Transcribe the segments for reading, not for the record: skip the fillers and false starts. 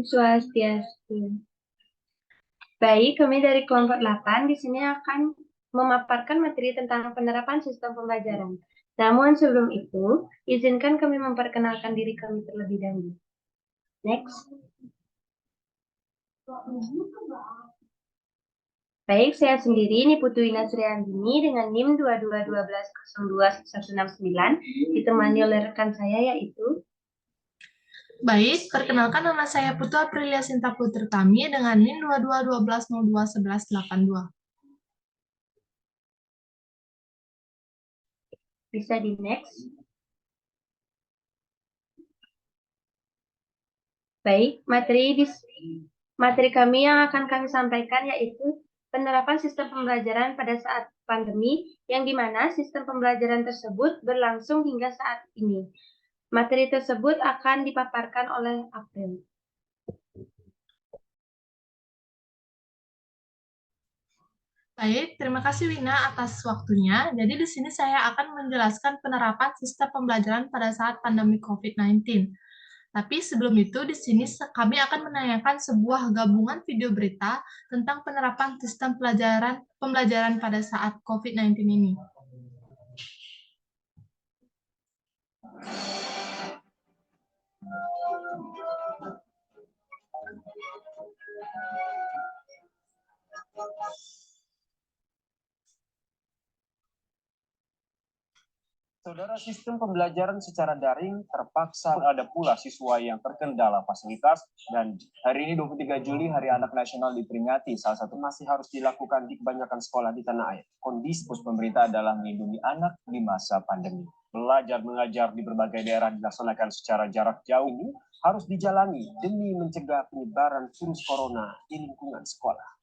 Swastiastu. Baik, kami dari kelompok 8 di sini akan memaparkan materi tentang penerapan sistem pembelajaran. Namun sebelum itu, izinkan kami memperkenalkan diri kami terlebih dahulu. Next. Baik, saya sendiri ini Putu Ina Sriandini dengan NIM 22120129 ditemani oleh rekan saya yaitu Baik, perkenalkan nama saya Putu Aprilia Sinta Putri Tami dengan NIM 2212021182. bisa di next. Baik, materi kami yang akan kami sampaikan yaitu penerapan sistem pembelajaran pada saat pandemi, yang dimana sistem pembelajaran tersebut berlangsung hingga saat ini. Materi tersebut akan dipaparkan oleh April. Baik, terima kasih Wina atas waktunya. Jadi di sini saya akan menjelaskan penerapan sistem pembelajaran pada saat pandemi COVID-19. Tapi sebelum itu, di sini kami akan menayangkan sebuah gabungan video berita tentang penerapan sistem pembelajaran pada saat COVID-19 ini. Saudara, sistem pembelajaran secara daring terpaksa ada pula siswa yang terkendala fasilitas, dan hari ini 23 Juli Hari Anak Nasional diperingati. Salah satu masih harus dilakukan di kebanyakan sekolah di tanah air. Kondisi pemerintah adalah melindungi anak di masa pandemi. Belajar mengajar di berbagai daerah dilaksanakan secara jarak jauh ini harus dijalani demi mencegah penyebaran virus corona di lingkungan sekolah.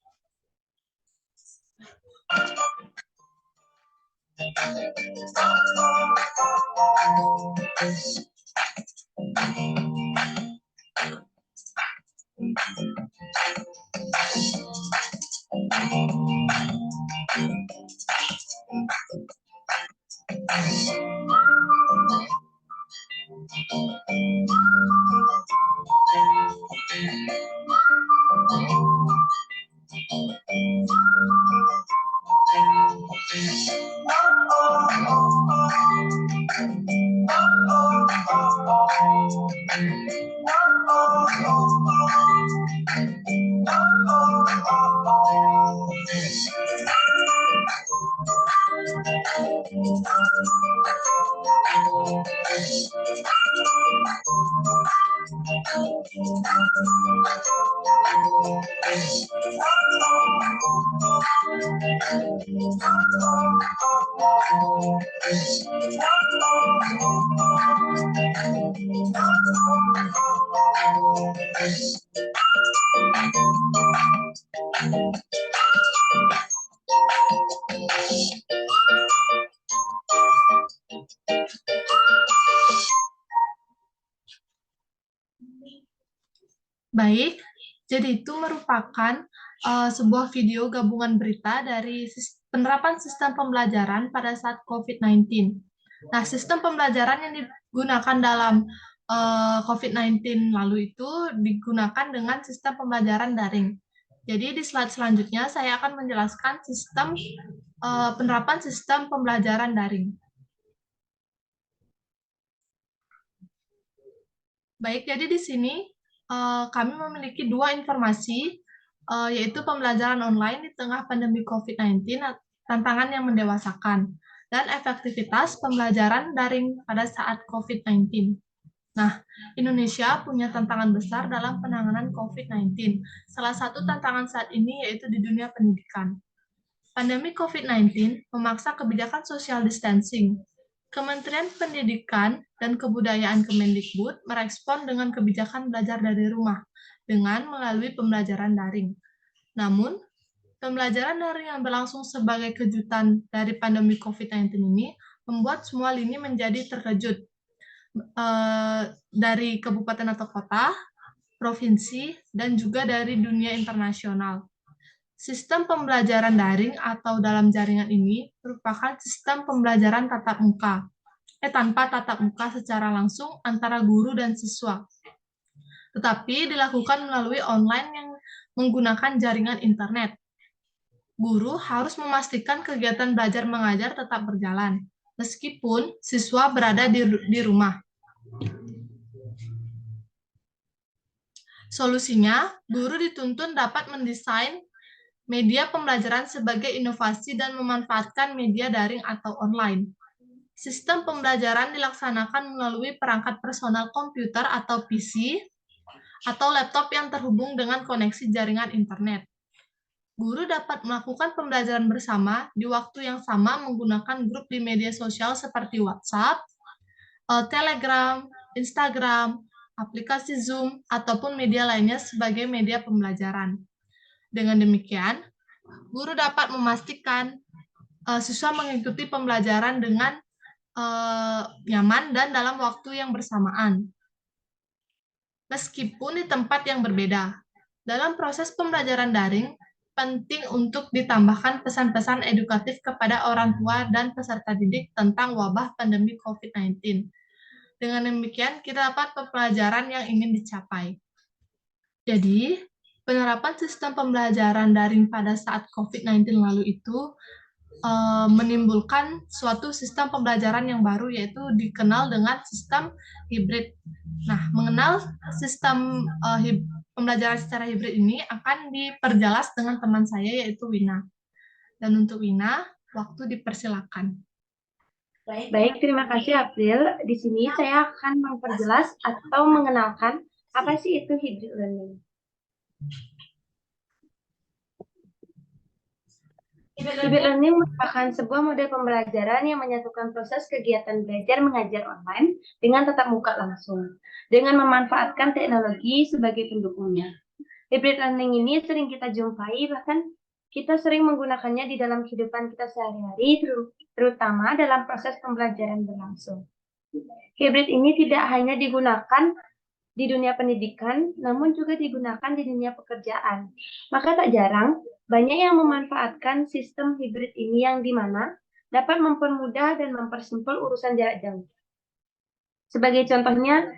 Baik, jadi itu merupakan sebuah video gabungan berita dari penerapan sistem pembelajaran pada saat COVID-19. Nah, sistem pembelajaran yang digunakan dalam COVID-19 lalu itu digunakan dengan sistem pembelajaran daring. Jadi di slide selanjutnya saya akan menjelaskan penerapan sistem pembelajaran daring. Baik, jadi di sini kami memiliki dua informasi, yaitu pembelajaran online di tengah pandemi COVID-19, tantangan yang mendewasakan, dan efektivitas pembelajaran daring pada saat COVID-19. Nah, Indonesia punya tantangan besar dalam penanganan COVID-19. Salah satu tantangan saat ini yaitu di dunia pendidikan. Pandemi COVID-19 memaksa kebijakan social distancing. Kementerian Pendidikan dan Kebudayaan Kemendikbud merespon dengan kebijakan belajar dari rumah dengan melalui pembelajaran daring. Namun, pembelajaran daring yang berlangsung sebagai kejutan dari pandemi COVID-19 ini membuat semua lini menjadi terkejut. Dari kabupaten atau kota, provinsi, dan juga dari dunia internasional. Sistem pembelajaran daring atau dalam jaringan ini merupakan sistem pembelajaran tanpa tatap muka secara langsung antara guru dan siswa. tetapi dilakukan melalui online yang menggunakan jaringan internet. Guru harus memastikan kegiatan belajar mengajar tetap berjalan, meskipun siswa berada di rumah. Solusinya, guru dituntun dapat mendesain media pembelajaran sebagai inovasi dan memanfaatkan media daring atau online. Sistem pembelajaran dilaksanakan melalui perangkat personal komputer atau PC atau laptop yang terhubung dengan koneksi jaringan internet. Guru dapat melakukan pembelajaran bersama di waktu yang sama menggunakan grup di media sosial seperti WhatsApp, Telegram, Instagram, aplikasi Zoom, ataupun media lainnya sebagai media pembelajaran. Dengan demikian, guru dapat memastikan siswa mengikuti pembelajaran dengan nyaman dan dalam waktu yang bersamaan, meskipun di tempat yang berbeda. Dalam proses pembelajaran daring, penting untuk ditambahkan pesan-pesan edukatif kepada orang tua dan peserta didik tentang wabah pandemi COVID-19. Dengan demikian, kita dapat pembelajaran yang ingin dicapai. Jadi, penerapan sistem pembelajaran daring pada saat COVID-19 lalu itu menimbulkan suatu sistem pembelajaran yang baru, yaitu dikenal dengan sistem hibrid. Nah, mengenal sistem pembelajaran secara hibrid ini akan diperjelas dengan teman saya, yaitu Wina. Dan untuk Wina, waktu dipersilakan. Baik, terima kasih April. Di sini saya akan memperjelas atau mengenalkan apa sih itu hybrid learning. Hybrid learning merupakan sebuah model pembelajaran yang menyatukan proses kegiatan belajar mengajar online dengan tatap muka langsung, dengan memanfaatkan teknologi sebagai pendukungnya. Hybrid learning ini sering kita jumpai, bahkan kita sering menggunakannya di dalam kehidupan kita sehari-hari, terutama dalam proses pembelajaran berlangsung. Hybrid ini tidak hanya digunakan di dunia pendidikan, namun juga digunakan di dunia pekerjaan. Maka tak jarang, banyak yang memanfaatkan sistem hybrid ini yang dimana dapat mempermudah dan mempersimpel urusan jarak jauh. Sebagai contohnya,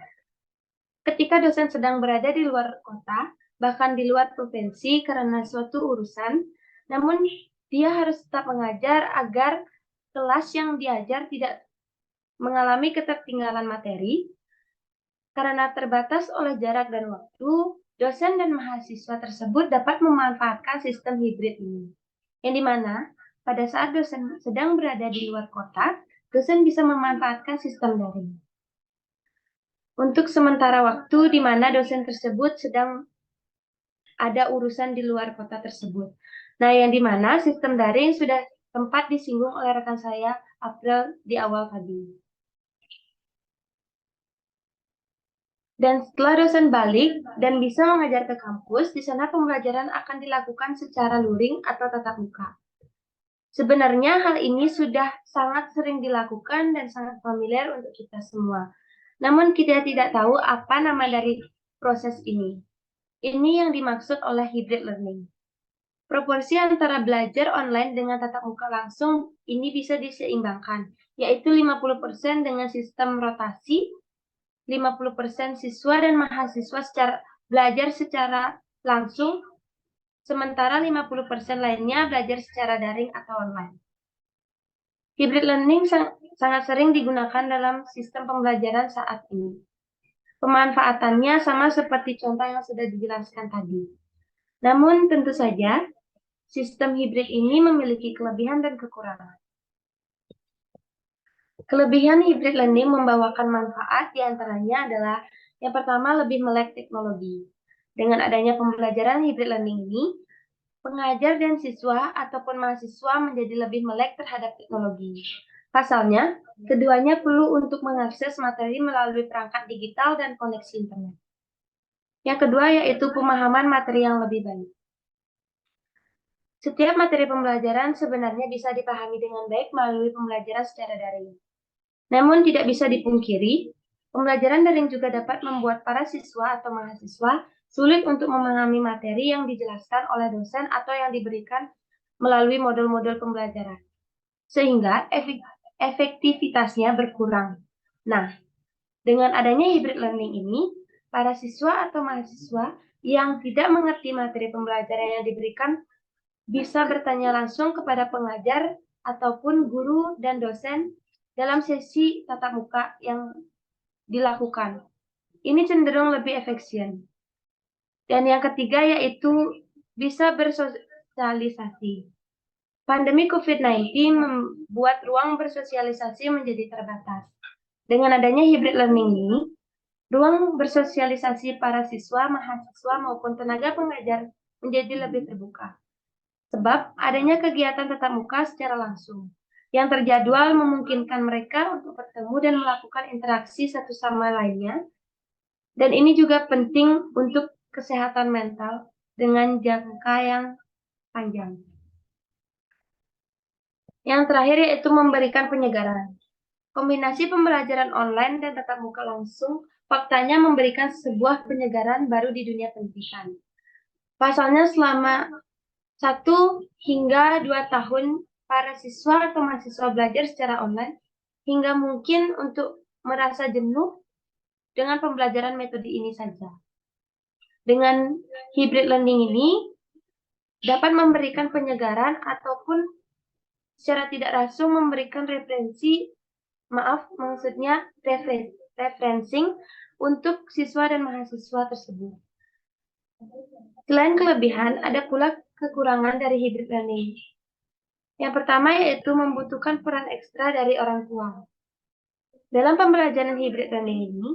ketika dosen sedang berada di luar kota, bahkan di luar provinsi karena suatu urusan, namun dia harus tetap mengajar agar kelas yang diajar tidak mengalami ketertinggalan materi. Karena terbatas oleh jarak dan waktu, dosen dan mahasiswa tersebut dapat memanfaatkan sistem hibrid ini. Yang dimana, pada saat dosen sedang berada di luar kota, dosen bisa memanfaatkan sistem daring. Untuk sementara waktu di mana dosen tersebut sedang ada urusan di luar kota tersebut. Nah, yang dimana sistem daring sudah sempat disinggung oleh rekan saya, April, di awal tadi. Dan setelah dosen balik dan bisa mengajar ke kampus, di sana pembelajaran akan dilakukan secara luring atau tatap muka. Sebenarnya hal ini sudah sangat sering dilakukan dan sangat familiar untuk kita semua. Namun kita tidak tahu apa nama dari proses ini. Ini yang dimaksud oleh hybrid learning. Proporsi antara belajar online dengan tatap muka langsung ini bisa diseimbangkan, yaitu 50% dengan sistem rotasi, 50% siswa dan mahasiswa belajar secara langsung, sementara 50% lainnya belajar secara daring atau online. Hybrid learning sangat sering digunakan dalam sistem pembelajaran saat ini. Pemanfaatannya sama seperti contoh yang sudah dijelaskan tadi. Namun tentu saja, sistem hybrid ini memiliki kelebihan dan kekurangan. Kelebihan hybrid learning membawakan manfaat diantaranya adalah yang pertama lebih melek teknologi. Dengan adanya pembelajaran hybrid learning ini, pengajar dan siswa ataupun mahasiswa menjadi lebih melek terhadap teknologi. Pasalnya, keduanya perlu untuk mengakses materi melalui perangkat digital dan koneksi internet. Yang kedua yaitu pemahaman materi yang lebih baik. Setiap materi pembelajaran sebenarnya bisa dipahami dengan baik melalui pembelajaran secara daring. Namun tidak bisa dipungkiri, pembelajaran daring juga dapat membuat para siswa atau mahasiswa sulit untuk memahami materi yang dijelaskan oleh dosen atau yang diberikan melalui model-model pembelajaran, sehingga efektivitasnya berkurang. Nah, dengan adanya hybrid learning ini, para siswa atau mahasiswa yang tidak mengerti materi pembelajaran yang diberikan bisa bertanya langsung kepada pengajar ataupun guru dan dosen dalam sesi tatap muka yang dilakukan. Ini cenderung lebih efisien. Dan yang ketiga yaitu bisa bersosialisasi. Pandemi COVID-19 membuat ruang bersosialisasi menjadi terbatas. Dengan adanya hybrid learning ini, ruang bersosialisasi para siswa, mahasiswa, maupun tenaga pengajar menjadi lebih terbuka. Sebab adanya kegiatan tatap muka secara langsung yang terjadwal memungkinkan mereka untuk bertemu dan melakukan interaksi satu sama lainnya. Dan ini juga penting untuk kesehatan mental dengan jangka yang panjang. Yang terakhir yaitu memberikan penyegaran. Kombinasi pembelajaran online dan tatap muka langsung faktanya memberikan sebuah penyegaran baru di dunia pendidikan. Pasalnya selama 1 hingga 2 tahun para siswa atau mahasiswa belajar secara online hingga mungkin untuk merasa jenuh dengan pembelajaran metode ini saja. Dengan hybrid learning ini dapat memberikan penyegaran ataupun secara tidak langsung memberikan referencing untuk siswa dan mahasiswa tersebut. Selain kelebihan, ada pula kekurangan dari hybrid learning. Yang pertama yaitu membutuhkan peran ekstra dari orang tua. Dalam pembelajaran hybrid learning ini,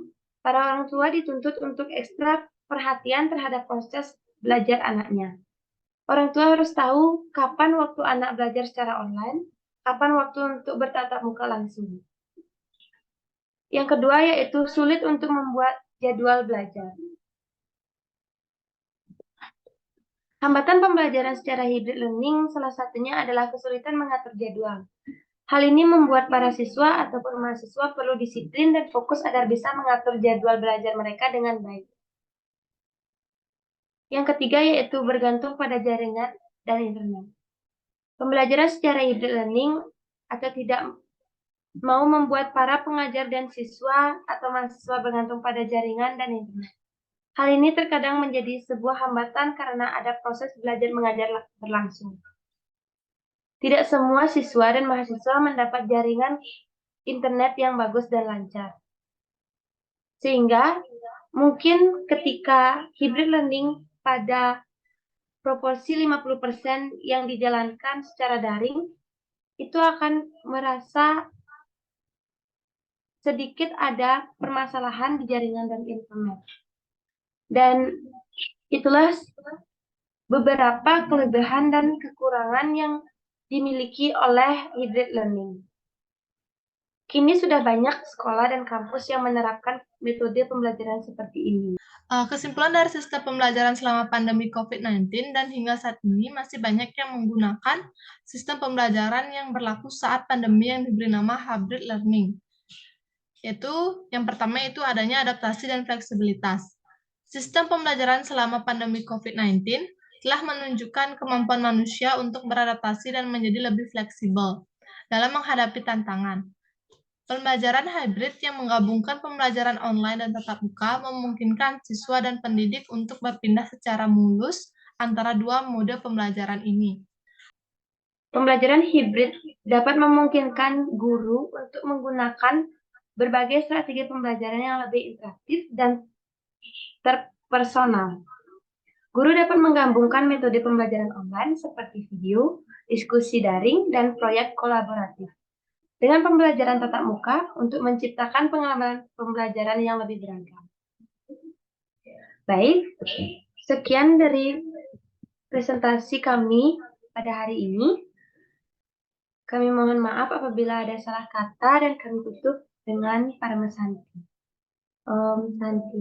para orang tua dituntut untuk ekstra perhatian terhadap proses belajar anaknya. Orang tua harus tahu kapan waktu anak belajar secara online, kapan waktu untuk bertatap muka langsung. Yang kedua yaitu sulit untuk membuat jadwal belajar. Hambatan pembelajaran secara hybrid learning salah satunya adalah kesulitan mengatur jadwal. Hal ini membuat para siswa ataupun mahasiswa perlu disiplin dan fokus agar bisa mengatur jadwal belajar mereka dengan baik. Yang ketiga yaitu bergantung pada jaringan dan internet. Pembelajaran secara hybrid learning atau tidak mau membuat para pengajar dan siswa atau mahasiswa bergantung pada jaringan dan internet. Hal ini terkadang menjadi sebuah hambatan karena ada proses belajar mengajar berlangsung. Tidak semua siswa dan mahasiswa mendapat jaringan internet yang bagus dan lancar. Sehingga mungkin ketika hybrid learning pada proporsi 50% yang dijalankan secara daring, itu akan merasa sedikit ada permasalahan di jaringan dan internet. Dan itulah beberapa kelebihan dan kekurangan yang dimiliki oleh hybrid learning. Kini sudah banyak sekolah dan kampus yang menerapkan metode pembelajaran seperti ini. Kesimpulan dari sistem pembelajaran selama pandemi COVID-19 dan hingga saat ini masih banyak yang menggunakan sistem pembelajaran yang berlaku saat pandemi yang diberi nama hybrid learning. Yaitu yang pertama itu adanya adaptasi dan fleksibilitas. Sistem pembelajaran selama pandemi COVID-19 telah menunjukkan kemampuan manusia untuk beradaptasi dan menjadi lebih fleksibel dalam menghadapi tantangan. Pembelajaran hybrid yang menggabungkan pembelajaran online dan tatap muka memungkinkan siswa dan pendidik untuk berpindah secara mulus antara dua mode pembelajaran ini. Pembelajaran hybrid dapat memungkinkan guru untuk menggunakan berbagai strategi pembelajaran yang lebih interaktif dan terpersonal. Guru dapat menggabungkan metode pembelajaran online seperti video, diskusi daring, dan proyek kolaboratif dengan pembelajaran tatap muka untuk menciptakan pengalaman pembelajaran yang lebih beragam. Baik, sekian dari presentasi kami pada hari ini. Kami mohon maaf apabila ada salah kata dan kami tutup dengan Parama Santi. Om Santi.